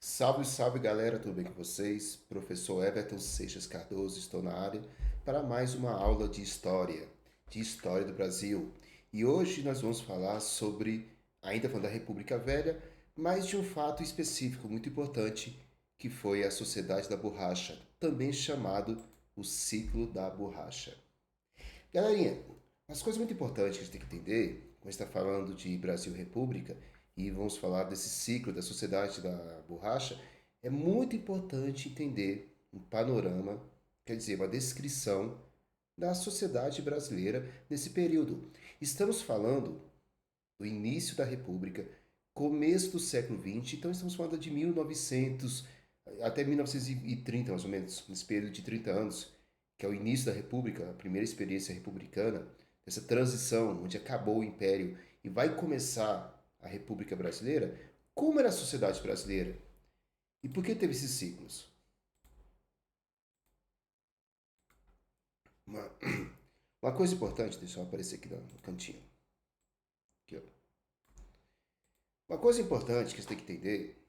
Salve, salve galera, tudo bem com vocês? Professor Everton Seixas Cardoso, estou na área para mais uma aula de história do Brasil. E hoje nós vamos falar sobre, ainda falando da República Velha, mas de um fato específico muito importante, que foi a Sociedade da Borracha, também chamado o Ciclo da Borracha. Galerinha, as coisas muito importantes que a gente tem que entender, quando a gente está falando de Brasil República, e vamos falar desse ciclo da Sociedade da Borracha, é muito importante entender um panorama, quer dizer, uma descrição da sociedade brasileira nesse período. Estamos falando do início da República, começo do século XX, então estamos falando de 1900 até 1930, mais ou menos, nesse período de 30 anos, que é o início da República, a primeira experiência republicana, essa transição onde acabou o Império e vai começar a República Brasileira. Como era a sociedade brasileira? E por que teve esses ciclos? Uma, uma coisa importante, deixa eu aparecer aqui no cantinho. Aqui, ó. Uma coisa importante que você tem que entender é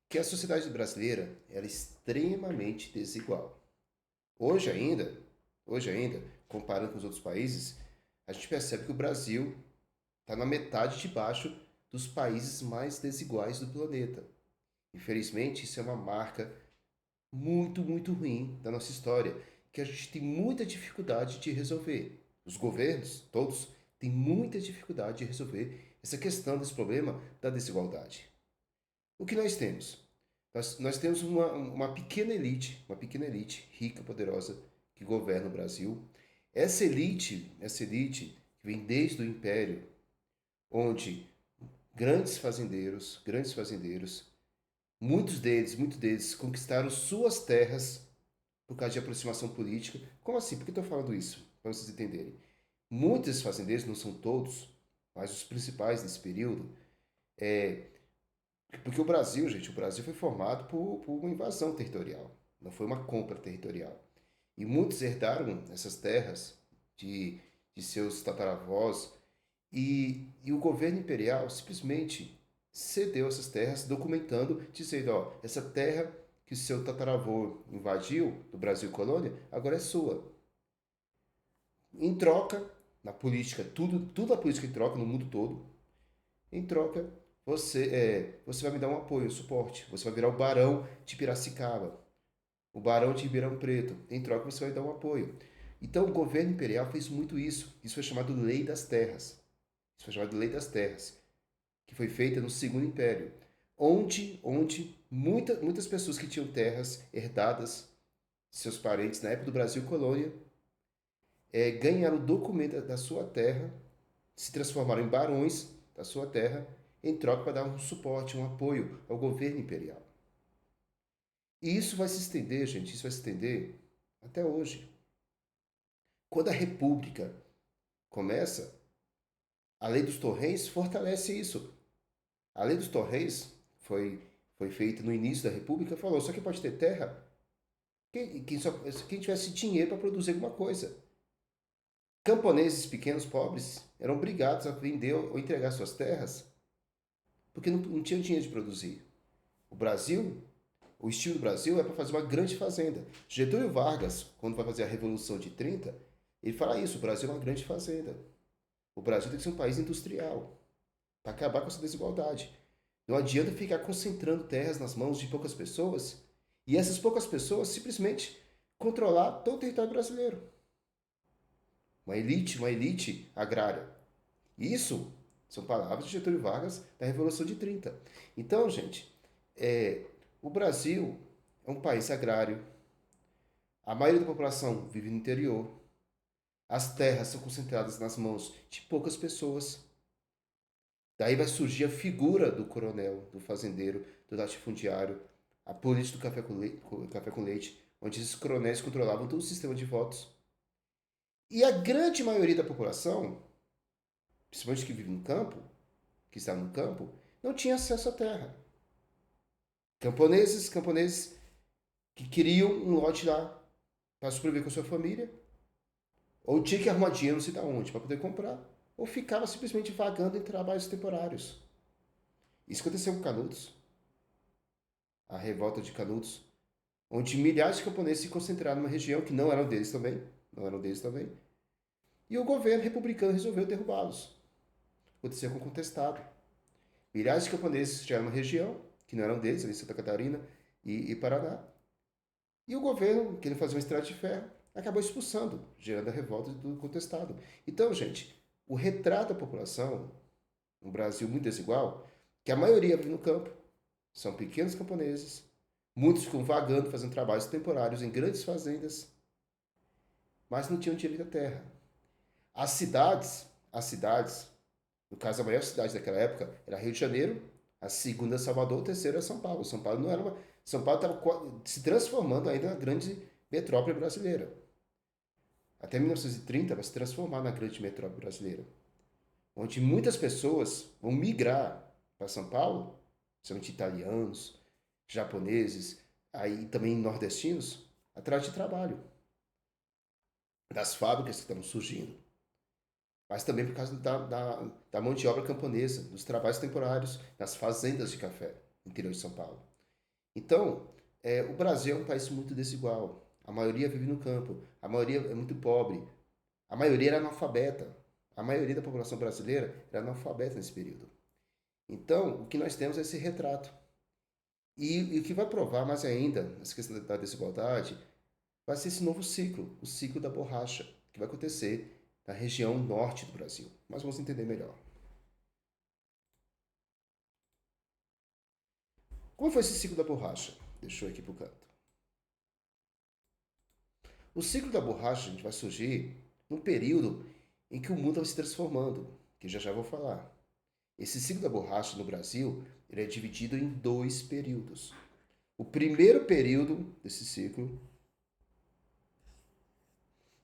que a sociedade brasileira era extremamente desigual. Hoje ainda, hoje ainda, comparando com os outros países, a gente percebe que o Brasil está na metade de baixo dos países mais desiguais do planeta. Infelizmente, isso é uma marca muito, muito ruim da nossa história, que a gente tem muita dificuldade de resolver. Os governos, todos, têm muita dificuldade de resolver essa questão desse problema da desigualdade. O que nós temos? Nós temos uma pequena elite rica, poderosa, que governa o Brasil. Essa elite que vem desde o Império, onde grandes fazendeiros, muitos deles conquistaram suas terras por causa de aproximação política. Como assim? Por que estou falando isso? Para vocês entenderem. Muitos fazendeiros, não são todos, mas os principais nesse período, é, porque o Brasil, gente, o Brasil foi formado por uma invasão territorial, não foi uma compra territorial. E muitos herdaram essas terras de, de seus tataravós e o governo imperial simplesmente cedeu essas terras, documentando, dizendo, ó, essa terra que o seu tataravô invadiu do Brasil colônia, agora é sua. Em troca, na política, tudo a política em troca no mundo todo, em troca, você vai me dar um apoio, um suporte. Você vai virar o barão de Piracicaba, o barão de Ribeirão Preto. Em troca, você vai dar um apoio. Então, o governo imperial fez muito isso. Isso foi chamado Lei das Terras. Isso foi chamado Lei das Terras, que foi feita no Segundo Império, onde muitas pessoas que tinham terras herdadas de seus parentes na época do Brasil colônia ganharam o documento da sua terra, se transformaram em barões da sua terra, em troca para dar um suporte, um apoio ao governo imperial. E isso vai se estender, gente, isso vai se estender até hoje. Quando a República começa, a Lei dos Torrens fortalece isso. A Lei dos Torrens foi feita no início da República, falou, só que pode ter terra quem tivesse dinheiro para produzir alguma coisa. Camponeses pequenos, pobres, eram obrigados a vender ou entregar suas terras porque não tinham dinheiro de produzir. O Brasil, o estilo do Brasil é para fazer uma grande fazenda. Getúlio Vargas, quando vai fazer a Revolução de 30, ele fala isso, o Brasil é uma grande fazenda. O Brasil tem que ser um país industrial para acabar com essa desigualdade. Não adianta ficar concentrando terras nas mãos de poucas pessoas e essas poucas pessoas simplesmente controlar todo o território brasileiro. Uma elite agrária. Isso são palavras de Getúlio Vargas da Revolução de 30. Então, gente, o Brasil é um país agrário. A maioria da população vive no interior. As terras são concentradas nas mãos de poucas pessoas. Daí vai surgir a figura do coronel, do fazendeiro, do latifundiário, a política do café com leite, onde esses coronéis controlavam todo o sistema de votos. E a grande maioria da população, principalmente que vive no campo, que está no campo, não tinha acesso à terra. Camponeses que queriam um lote lá para sobreviver com a sua família, ou tinha que arrumar dinheiro não sei de onde para poder comprar, ou ficava simplesmente vagando em trabalhos temporários. Isso aconteceu com Canudos. a revolta de Canudos, onde milhares de camponeses se concentraram numa região que não eram deles também, e o governo republicano resolveu derrubá-los. Aconteceu com o contestado. Milhares de camponeses chegaram numa região que não eram deles, ali em Santa Catarina e Paraná, e o governo, querendo fazer uma estrada de ferro, acabou expulsando, gerando a revolta do contestado. Então, gente, o retrato da população, um Brasil muito desigual, que a maioria vive no campo, são pequenos camponeses, muitos ficam vagando, fazendo trabalhos temporários em grandes fazendas, mas não tinham direito à terra. As cidades, no caso a maior cidade daquela época era Rio de Janeiro, a segunda Salvador, a terceira São Paulo. São Paulo não era uma, São Paulo estava se transformando ainda na grande metrópole brasileira. Até 1930 vai se transformar na grande metrópole brasileira, onde muitas pessoas vão migrar para São Paulo, principalmente italianos, japoneses, aí também nordestinos, atrás de trabalho, das fábricas que estão surgindo, mas também por causa da mão de obra camponesa, dos trabalhos temporários, nas fazendas de café no interior de São Paulo. Então, o Brasil é um país muito desigual. A maioria vive no campo, a maioria é muito pobre, a maioria era analfabeta. A maioria da população brasileira era analfabeta nesse período. Então, o que nós temos é esse retrato. E o que vai provar mais ainda essa questão da desigualdade vai ser esse novo ciclo, o ciclo da borracha, que vai acontecer na região norte do Brasil. Mas vamos entender melhor. Como foi esse ciclo da borracha? Deixa eu aqui para o canto. O ciclo da borracha, a gente vai surgir num período em que o mundo vai se transformando, que já já vou falar. Esse ciclo da borracha no Brasil ele é dividido em dois períodos. O primeiro período desse ciclo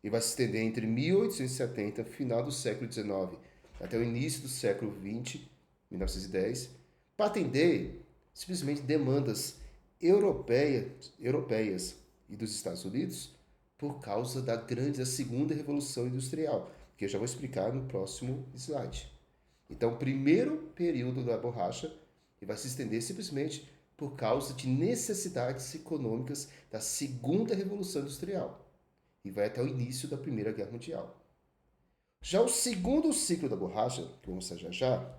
ele vai se estender entre 1870, final do século XIX, até o início do século XX, 1910, para atender simplesmente demandas europeias e dos Estados Unidos por causa da segunda revolução industrial, que eu já vou explicar no próximo slide. Então, o primeiro período da borracha ele vai se estender simplesmente por causa de necessidades econômicas da segunda revolução industrial e vai até o início da Primeira Guerra Mundial. Já o segundo ciclo da borracha, que vamos mostrar já já,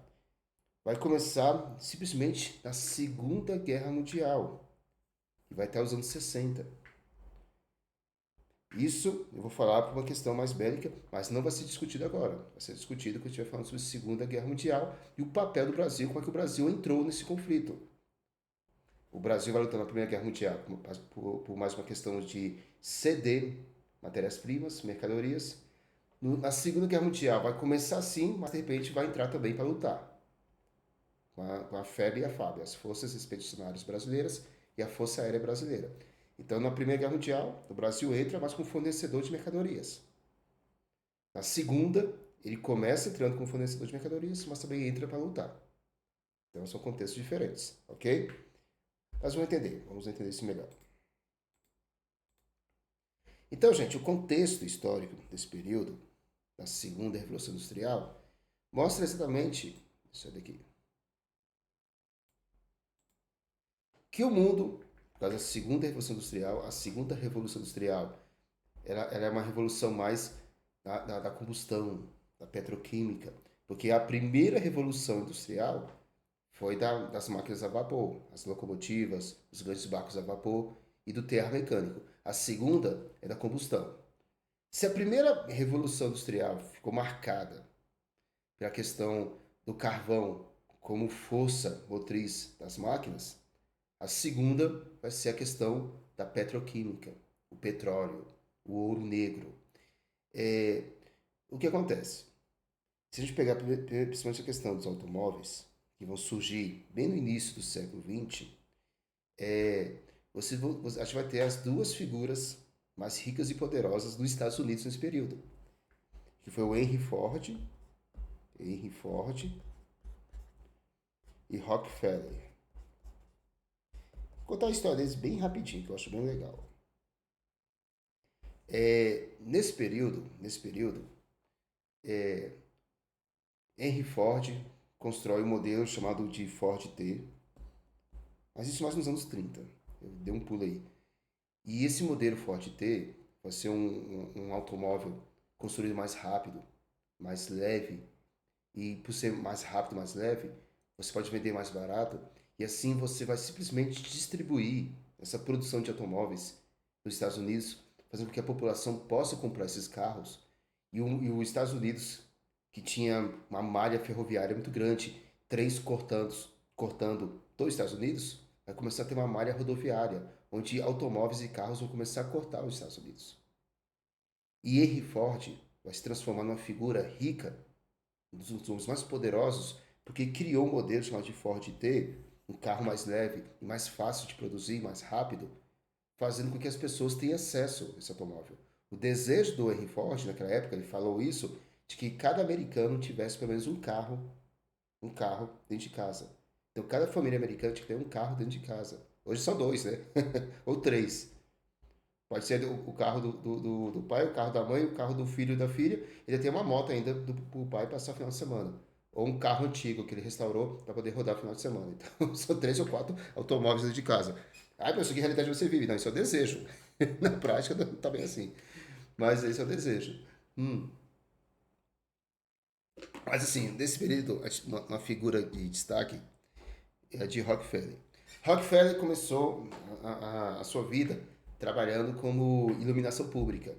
vai começar simplesmente na Segunda Guerra Mundial e vai até os anos 60. Isso eu vou falar por uma questão mais bélica, mas não vai ser discutido agora. Vai ser discutido quando a gente vai falando sobre a Segunda Guerra Mundial e o papel do Brasil, como é que o Brasil entrou nesse conflito. O Brasil vai lutar na Primeira Guerra Mundial por mais uma questão de ceder matérias-primas, mercadorias. Na Segunda Guerra Mundial vai começar assim, mas de repente vai entrar também para lutar. Com a FEB e a FAB, as Forças Expedicionárias Brasileiras e a Força Aérea Brasileira. Então, na Primeira Guerra Mundial, o Brasil entra mais como fornecedor de mercadorias. Na Segunda, ele começa entrando como fornecedor de mercadorias, mas também entra para lutar. Então, são contextos diferentes, ok? Mas vamos entender isso melhor. Então, gente, o contexto histórico desse período, da Segunda Revolução Industrial, mostra exatamente isso daqui. Que o mundo, por causa da Segunda Revolução Industrial, a Segunda Revolução Industrial, ela é uma revolução mais da combustão, da petroquímica, porque a primeira revolução industrial foi das máquinas a vapor, as locomotivas, os grandes barcos a vapor e do tear mecânico. A segunda é da combustão. Se a primeira revolução industrial ficou marcada pela questão do carvão como força motriz das máquinas, a segunda vai ser a questão da petroquímica, o petróleo, o ouro negro. O que acontece? Se a gente pegar principalmente a questão dos automóveis, que vão surgir bem no início do século XX, a gente vai ter as duas figuras mais ricas e poderosas dos Estados Unidos nesse período, que foi o Henry Ford e Rockefeller. Vou contar a história deles bem rapidinho, que eu acho bem legal. Nesse período, Henry Ford constrói um modelo chamado de Ford T. Mas isso mais nos anos 30. Eu dei um pulo aí. E esse modelo Ford T vai ser um automóvel construído mais rápido, mais leve. E por ser mais rápido, mais leve, você pode vender mais barato. E assim você vai simplesmente distribuir essa produção de automóveis nos Estados Unidos, fazendo com que a população possa comprar esses carros. E os Estados Unidos, que tinha uma malha ferroviária muito grande, trens cortando todos os Estados Unidos, vai começar a ter uma malha rodoviária, onde automóveis e carros vão começar a cortar os Estados Unidos. E Henry Ford vai se transformar numa figura rica, um dos homens mais poderosos, porque criou um modelo chamado de Ford T, um carro mais leve e mais fácil de produzir, mais rápido, fazendo com que as pessoas tenham acesso a esse automóvel. O desejo do Henry Ford, naquela época, ele falou isso, de que cada americano tivesse pelo menos um carro dentro de casa. Então, cada família americana tinha que ter um carro dentro de casa. Hoje são dois, né? Ou três. Pode ser o carro do pai, o carro da mãe, o carro do filho e da filha. Ele tem uma moto ainda do pai passar o final de semana. Ou um carro antigo que ele restaurou para poder rodar o final de semana. Então, são três ou quatro automóveis dentro de casa. Ai, pessoal, que realidade você vive? Não, isso é o desejo. Na prática, não tá bem assim. Mas esse é o desejo. Hum. Mas assim, nesse período, uma figura de destaque é a de Rockefeller. Rockefeller começou a sua vida trabalhando como iluminação pública.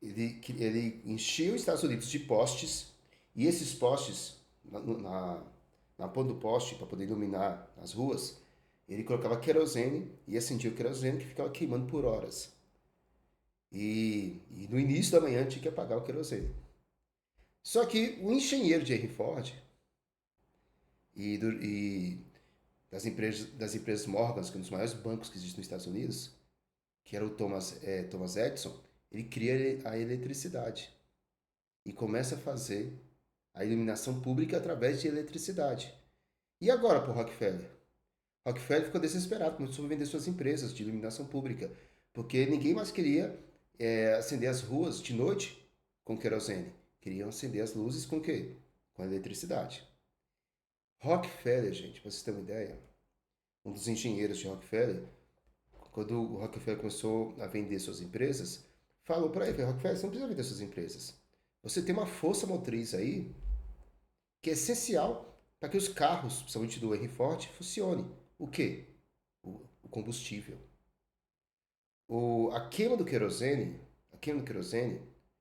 Ele enchia os Estados Unidos de postes, e esses postes, na ponta do poste, para poder iluminar as ruas, ele colocava querosene e acendia o querosene que ficava queimando por horas. E no início da manhã tinha que apagar o querosene. Só que o engenheiro de Henry Ford e das empresas Morgan, que é um dos maiores bancos que existem nos Estados Unidos, que era o Thomas Edison, ele cria a eletricidade e começa a fazer a iluminação pública através de eletricidade. E agora para o Rockefeller? Rockefeller ficou desesperado, começou a vender suas empresas de iluminação pública, porque ninguém mais queria acender as ruas de noite com querosene. Queriam acender as luzes com o quê? Com eletricidade. Rockefeller, gente, para vocês terem uma ideia, um dos engenheiros de Rockefeller, quando o Rockefeller começou a vender suas empresas, falou para ele, Rockefeller, você não precisa vender suas empresas. Você tem uma força motriz aí que é essencial para que os carros, principalmente do Henry Ford, funcionem. O quê? O combustível. A queima do querosene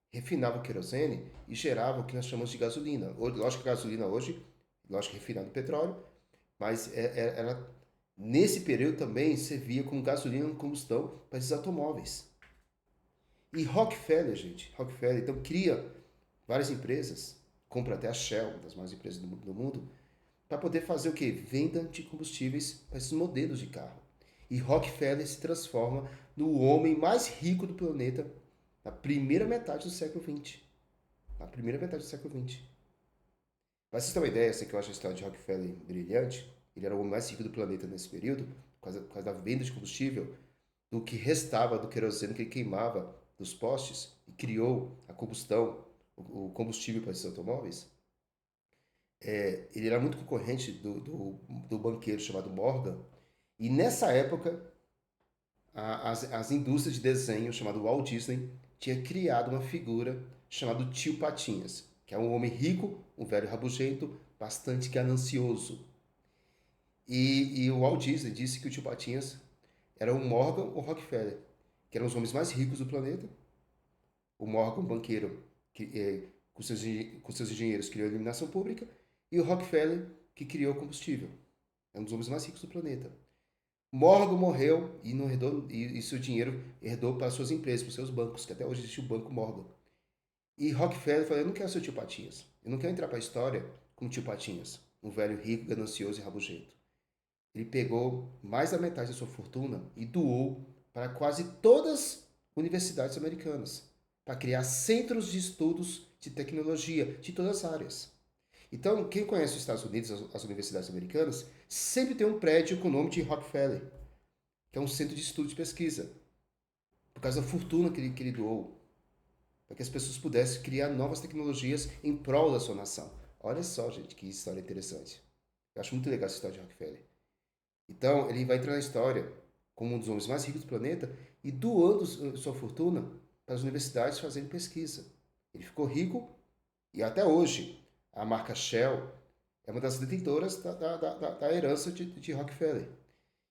refinava o querosene e gerava o que nós chamamos de gasolina. Lógico que a gasolina hoje, lógico que é refinado petróleo, mas ela, nesse período também servia como gasolina de combustão para esses automóveis. E Rockefeller, gente, Rockefeller então cria várias empresas, compra até a Shell, uma das maiores empresas do mundo, para poder fazer o quê? Venda de combustíveis para esses modelos de carro. E Rockefeller se transforma no homem mais rico do planeta na primeira metade do século XX. Na primeira metade do século XX. Para vocês terem uma ideia, assim, que eu acho a história de Rockefeller brilhante, ele era o homem mais rico do planeta nesse período, por causa da venda de combustível, do que restava do querosene que ele queimava dos postes e criou a combustão, o combustível para esses automóveis. Ele era muito concorrente do banqueiro chamado Morgan, e nessa época as indústrias de desenho chamado Walt Disney tinha criado uma figura chamada Tio Patinhas, que é um homem rico, um velho rabugento, bastante ganancioso. E o Walt Disney disse que o Tio Patinhas era o Morgan ou Rockefeller, que eram os homens mais ricos do planeta. O Morgan, um banqueiro, que, com seus engenheiros, criou a iluminação pública, e o Rockefeller, que criou o combustível. É um dos homens mais ricos do planeta. Morgan morreu e não herdou, e seu dinheiro herdou para suas empresas, para os seus bancos, que até hoje existe o Banco Morgan. E Rockefeller falou: eu não quero ser o tio Patinhas. Eu não quero entrar para a história como tio Patinhas, um velho rico, ganancioso e rabugento. Ele pegou mais da metade da sua fortuna e doou para quase todas as universidades americanas, para criar centros de estudos de tecnologia de todas as áreas. Então, quem conhece os Estados Unidos, as universidades americanas, sempre tem um prédio com o nome de Rockefeller, que é um centro de estudo e pesquisa, por causa da fortuna que ele doou, para que as pessoas pudessem criar novas tecnologias em prol da sua nação. Olha só, gente, que história interessante. Eu acho muito legal essa história de Rockefeller. Então, ele vai entrar na história como um dos homens mais ricos do planeta e doando sua fortuna para as universidades fazendo pesquisa. Ele ficou rico e até hoje a marca Shell é uma das detentoras da herança de Rockefeller.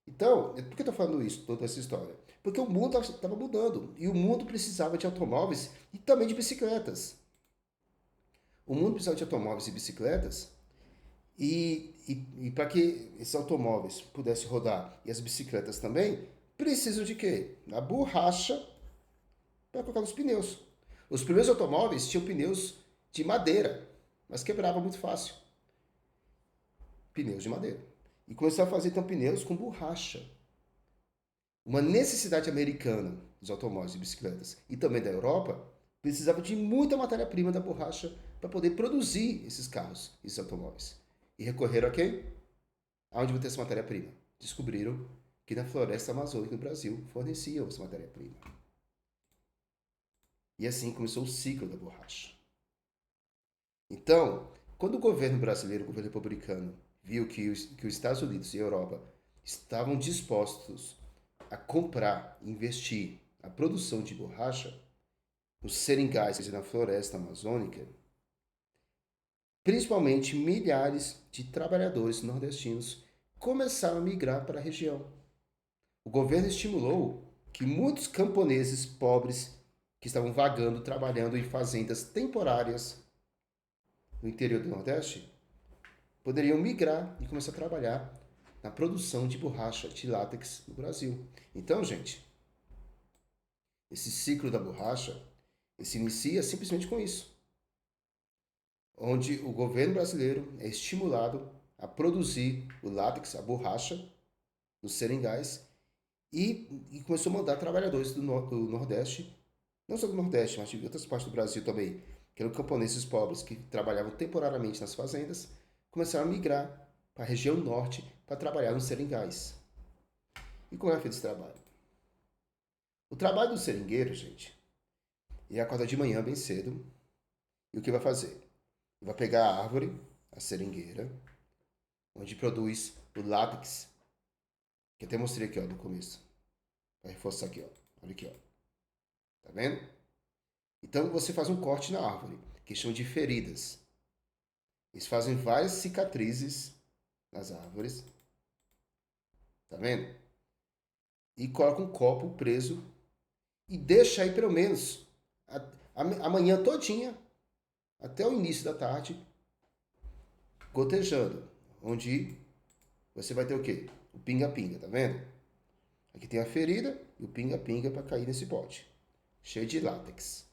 Então, por que eu estou falando isso, toda essa história? Porque o mundo estava mudando e o mundo precisava de automóveis e também de bicicletas. O mundo precisava de automóveis e bicicletas e para que esses automóveis pudessem rodar e as bicicletas também, precisam de quê? Da borracha para colocar nos pneus. Os primeiros automóveis tinham pneus de madeira, mas quebrava muito fácil. Pneus de madeira. E começaram a fazer então pneus com borracha. Uma necessidade americana dos automóveis e bicicletas e também da Europa precisava de muita matéria-prima da borracha para poder produzir esses carros, esses automóveis. E recorreram a quem? Aonde vai ter essa matéria-prima? Descobriram que na floresta amazônica no Brasil forneciam essa matéria-prima. E assim começou o ciclo da borracha. Então, quando o governo brasileiro, o governo republicano, viu que os Estados Unidos e a Europa estavam dispostos a comprar, investir a produção de borracha nos seringais e na floresta amazônica, principalmente milhares de trabalhadores nordestinos começaram a migrar para a região. O governo estimulou que muitos camponeses pobres que estavam vagando, trabalhando em fazendas temporárias no interior do Nordeste, poderiam migrar e começar a trabalhar na produção de borracha de látex no Brasil. Então, gente, esse ciclo da borracha se inicia simplesmente com isso, onde o governo brasileiro é estimulado a produzir o látex, a borracha, nos seringais, e começou a mandar trabalhadores do Nordeste, não só do Nordeste, mas de outras partes do Brasil também, que eram camponeses pobres que trabalhavam temporariamente nas fazendas, começaram a migrar para a região norte para trabalhar nos seringais. E como é feito esse trabalho? O trabalho do seringueiro, gente, ele acorda de manhã bem cedo e o que vai fazer? Ele vai pegar a árvore, a seringueira, onde produz o látex, que até mostrei aqui ó, no começo. Vai reforçar aqui, ó. Olha aqui, ó. Tá vendo? Então você faz um corte na árvore, que chama de feridas. Eles fazem várias cicatrizes nas árvores. Tá vendo? E coloca um copo preso e deixa aí pelo menos a manhã todinha, até o início da tarde, gotejando. Onde você vai ter o quê? O pinga-pinga, tá vendo? Aqui tem a ferida e o pinga-pinga para cair nesse pote, cheio de látex.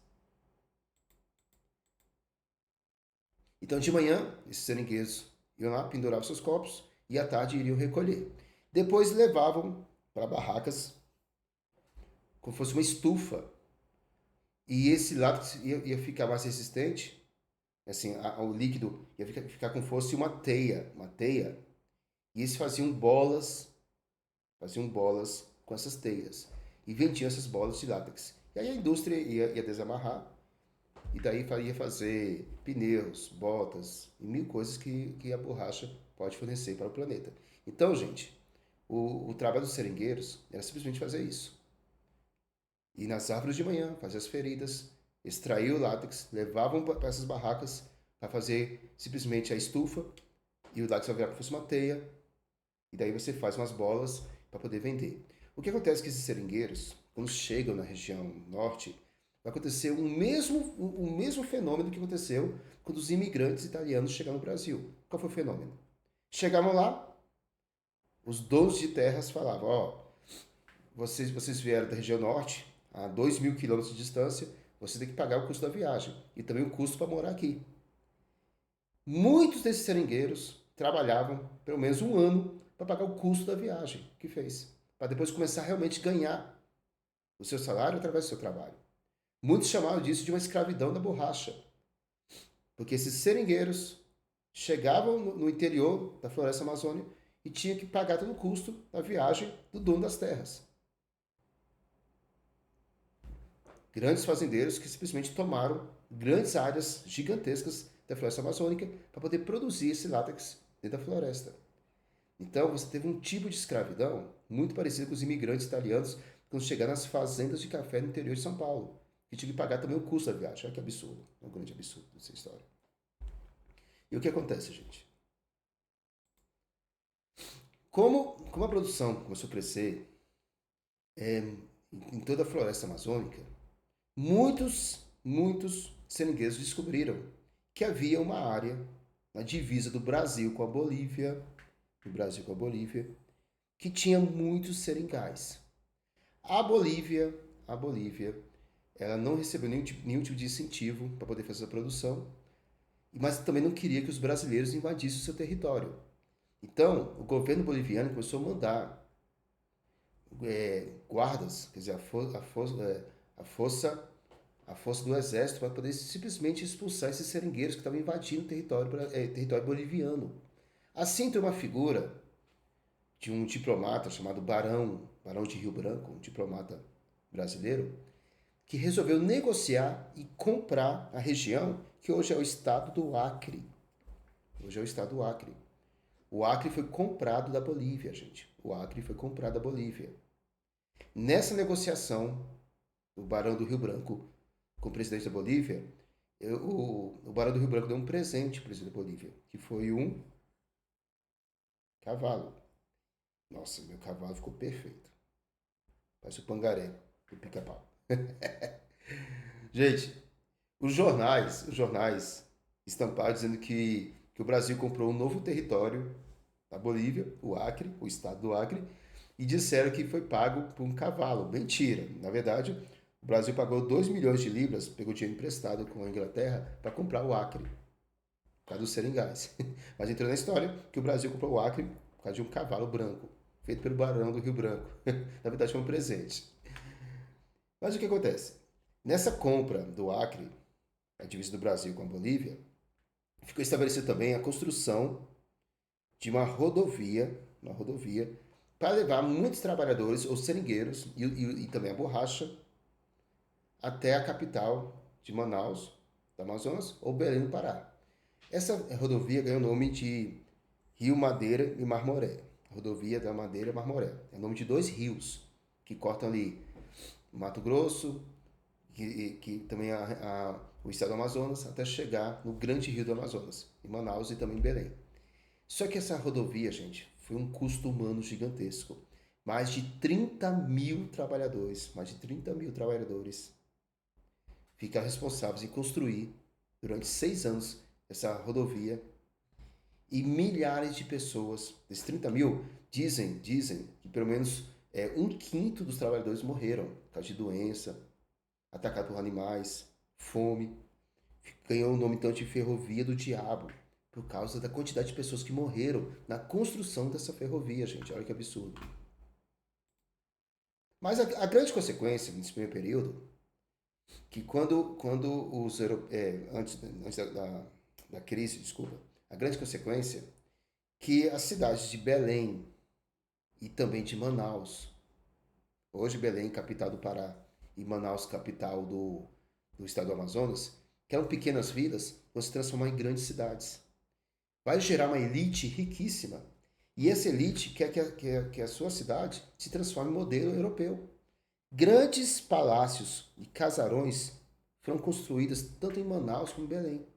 Então, de manhã, esses seringueiros iam lá, penduravam seus copos e à tarde iriam recolher. Depois levavam para barracas como se fosse uma estufa. E esse látex ia ficar mais resistente, assim, o líquido ia ficar como se fosse uma teia, E eles faziam bolas com essas teias. E vendiam essas bolas de látex. E aí a indústria ia desamarrar e daí ia fazer pneus, botas e mil coisas que a borracha pode fornecer para o planeta. Então, gente, o trabalho dos seringueiros era simplesmente fazer isso. Ir nas árvores de manhã, fazer as feridas, extrair o látex, levavam para essas barracas para fazer simplesmente a estufa e o látex vai virar como se fosse uma teia. E daí você faz umas bolas para poder vender. O que acontece é que esses seringueiros, quando chegam na região norte, vai acontecer o mesmo fenômeno que aconteceu quando os imigrantes italianos chegaram no Brasil. Qual foi o fenômeno? Chegavam lá, os donos de terras falavam, ó, vocês vieram da região norte, a 2.000 quilômetros de distância, você tem que pagar o custo da viagem e também o custo para morar aqui. Muitos desses seringueiros trabalhavam pelo menos um ano para pagar o custo da viagem que fez, para depois começar a realmente ganhar o seu salário através do seu trabalho. Muitos chamaram disso de uma escravidão da borracha, porque esses seringueiros chegavam no interior da floresta amazônica e tinham que pagar todo o custo da viagem do dono das terras. Grandes fazendeiros que simplesmente tomaram grandes áreas gigantescas da floresta amazônica para poder produzir esse látex dentro da floresta. Então, você teve um tipo de escravidão muito parecido com os imigrantes italianos quando chegaram nas fazendas de café no interior de São Paulo, que tinham que pagar também o custo da viagem. Olha que absurdo, é um grande absurdo essa história. E o que acontece, gente? Como a produção começou a crescer em toda a floresta amazônica, muitos seringueiros descobriram que havia uma área na divisa do Brasil com a Bolívia, que tinha muitos seringais. A Bolívia, ela não recebeu nenhum tipo de incentivo para poder fazer a produção, mas também não queria que os brasileiros invadissem o seu território. Então, o governo boliviano começou a mandar guardas, quer dizer, a força a força do exército para poder simplesmente expulsar esses seringueiros que estavam invadindo o território boliviano. Assim, tem uma figura de um diplomata chamado Barão de Rio Branco, um diplomata brasileiro, que resolveu negociar e comprar a região que hoje é o estado do Acre. Hoje é o estado do Acre. O Acre foi comprado da Bolívia, gente. O Acre foi comprado da Bolívia. Nessa negociação, o Barão do Rio Branco com o presidente da Bolívia, o Barão do Rio Branco deu um presente para o presidente da Bolívia, que foi um cavalo. Nossa, meu cavalo ficou perfeito. Parece o pangaré do pica-pau. Gente, os jornais estamparam dizendo que o Brasil comprou um novo território da Bolívia, o Acre, o estado do Acre, e disseram que foi pago por um cavalo. Mentira. Na verdade, o Brasil pagou 2 milhões de libras, pegou dinheiro emprestado com a Inglaterra para comprar o Acre, por causa dos seringais. Mas entrou na história que o Brasil comprou o Acre por causa de um cavalo branco, feito pelo Barão do Rio Branco. Na verdade, foi um presente. Mas o que acontece? Nessa compra do Acre, a divisa do Brasil com a Bolívia, ficou estabelecida também a construção de uma rodovia para levar muitos trabalhadores, os seringueiros e também a borracha, até a capital de Manaus, do Amazonas, ou Belém do Pará. Essa rodovia ganhou o nome de Rio Madeira e Marmoré. Rodovia da Madeira e Marmoré. É o nome de dois rios que cortam ali Mato Grosso, que também o estado do Amazonas, até chegar no grande rio do Amazonas, em Manaus e também em Belém. Só que essa rodovia, gente, foi um custo humano gigantesco. Mais de 30 mil trabalhadores ficaram responsáveis em construir, durante 6 anos, essa rodovia. E milhares de pessoas, desses 30 mil, dizem que pelo menos um quinto dos trabalhadores morreram por causa de doença, atacado por animais, fome. Ganhou o nome então de Ferrovia do Diabo, por causa da quantidade de pessoas que morreram na construção dessa ferrovia, gente. Olha que absurdo. Mas a grande consequência nesse primeiro período, que quando antes da crise, desculpa, a grande consequência que as cidades de Belém e também de Manaus, hoje Belém, capital do Pará, e Manaus, capital do estado do Amazonas, que eram pequenas vilas, vão se transformar em grandes cidades. Vai gerar uma elite riquíssima. E essa elite quer que a sua cidade se transforme em modelo europeu. Grandes palácios e casarões foram construídos tanto em Manaus como em Belém.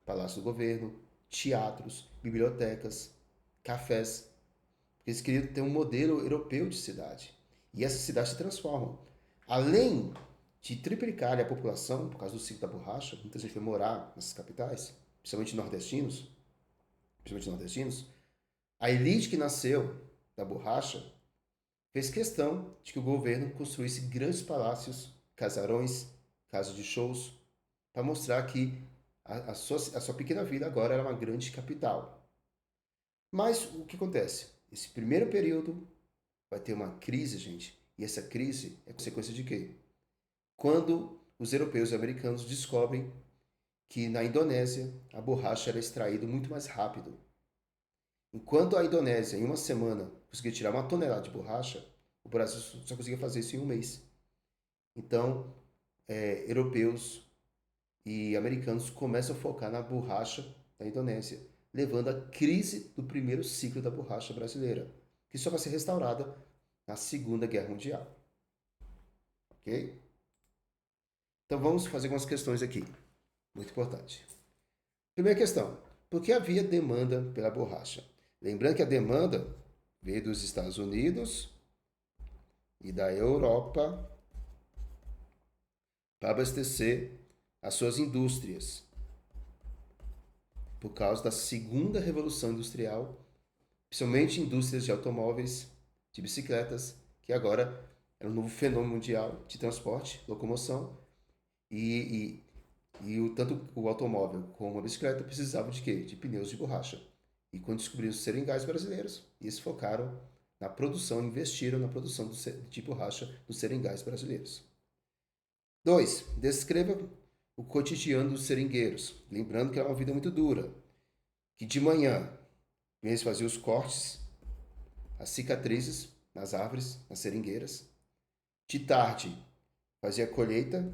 Palácio do governo, teatros, bibliotecas, cafés. Eles queriam ter um modelo europeu de cidade. E essas cidades se transformam. Além de triplicar a população por causa do ciclo da borracha, muita gente foi morar nessas capitais, principalmente nordestinos, a elite que nasceu da borracha fez questão de que o governo construísse grandes palácios, casarões, casas de shows, para mostrar que a sua pequena vila agora era uma grande capital. Mas o que acontece? Esse primeiro período vai ter uma crise, gente, e essa crise é consequência de quê? Quando os europeus e americanos descobrem que na Indonésia a borracha era extraída muito mais rápido. Enquanto a Indonésia, em uma semana, conseguia tirar 1 tonelada de borracha, o Brasil só conseguia fazer isso em um mês. Então, europeus e americanos começam a focar na borracha da Indonésia, levando à crise do primeiro ciclo da borracha brasileira, que só vai ser restaurada na Segunda Guerra Mundial. Ok? Então vamos fazer algumas questões aqui. Muito importante. Primeira questão. Por que havia demanda pela borracha? Lembrando que a demanda veio dos Estados Unidos e da Europa para abastecer as suas indústrias, por causa da segunda revolução industrial, principalmente indústrias de automóveis, de bicicletas, que agora é um novo fenômeno mundial de transporte, locomoção, tanto o automóvel como a bicicleta precisavam de quê? De pneus de borracha. E quando descobriram os seringais brasileiros, eles focaram na produção, investiram na produção de borracha dos seringais brasileiros. 2. Descreva o cotidiano dos seringueiros. Lembrando que era uma vida muito dura. Que de manhã eles faziam os cortes, as cicatrizes nas árvores, nas seringueiras. De tarde fazia a colheita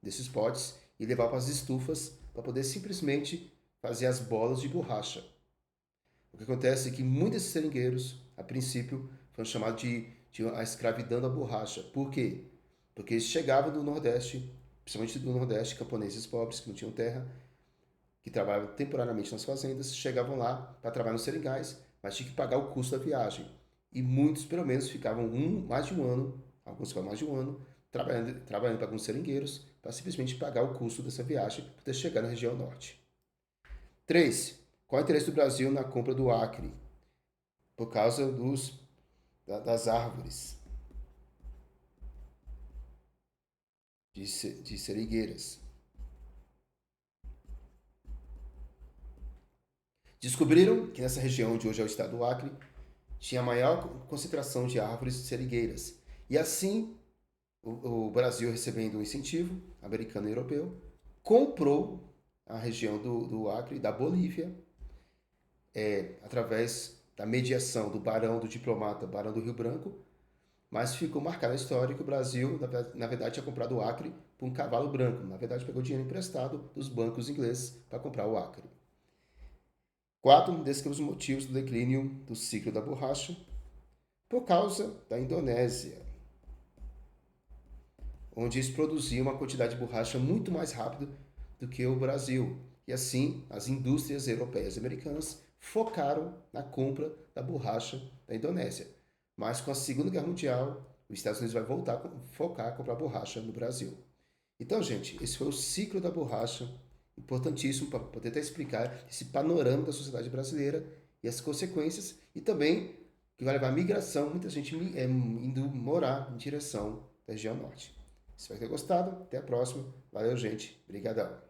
desses potes e levava para as estufas para poder simplesmente fazer as bolas de borracha. O que acontece é que muitos seringueiros, a princípio, foram chamados de a escravidão da borracha. Por quê? Porque eles chegavam do Nordeste, principalmente do Nordeste, camponeses pobres que não tinham terra, que trabalhavam temporariamente nas fazendas, chegavam lá para trabalhar nos seringais, mas tinham que pagar o custo da viagem. E muitos, pelo menos, ficavam mais de um ano, alguns ficavam mais de um ano, trabalhando para alguns seringueiros, para simplesmente pagar o custo dessa viagem para ter chegado na região norte. 3. Qual é o interesse do Brasil na compra do Acre? Por causa das árvores de seringueiras. Descobriram que nessa região onde hoje é o estado do Acre, tinha a maior concentração de árvores seringueiras. E assim, o Brasil, recebendo um incentivo americano e europeu, comprou a região do Acre, da Bolívia, através da mediação do barão, do diplomata Barão do Rio Branco, mas ficou marcada a história que o Brasil, na verdade, tinha comprado o Acre por um cavalo branco. Na verdade, pegou dinheiro emprestado dos bancos ingleses para comprar o Acre. 4. Descreva os motivos do declínio do ciclo da borracha por causa da Indonésia, onde eles produziam uma quantidade de borracha muito mais rápido do que o Brasil. E assim, as indústrias europeias e americanas focaram na compra da borracha da Indonésia. Mas com a Segunda Guerra Mundial, os Estados Unidos vai voltar a focar a comprar borracha no Brasil. Então, gente, esse foi o ciclo da borracha, importantíssimo para poder explicar esse panorama da sociedade brasileira e as consequências, e também que vai levar à migração, muita gente indo morar em direção da região norte. Espero ter gostado. Até a próxima. Valeu, gente. Obrigadão.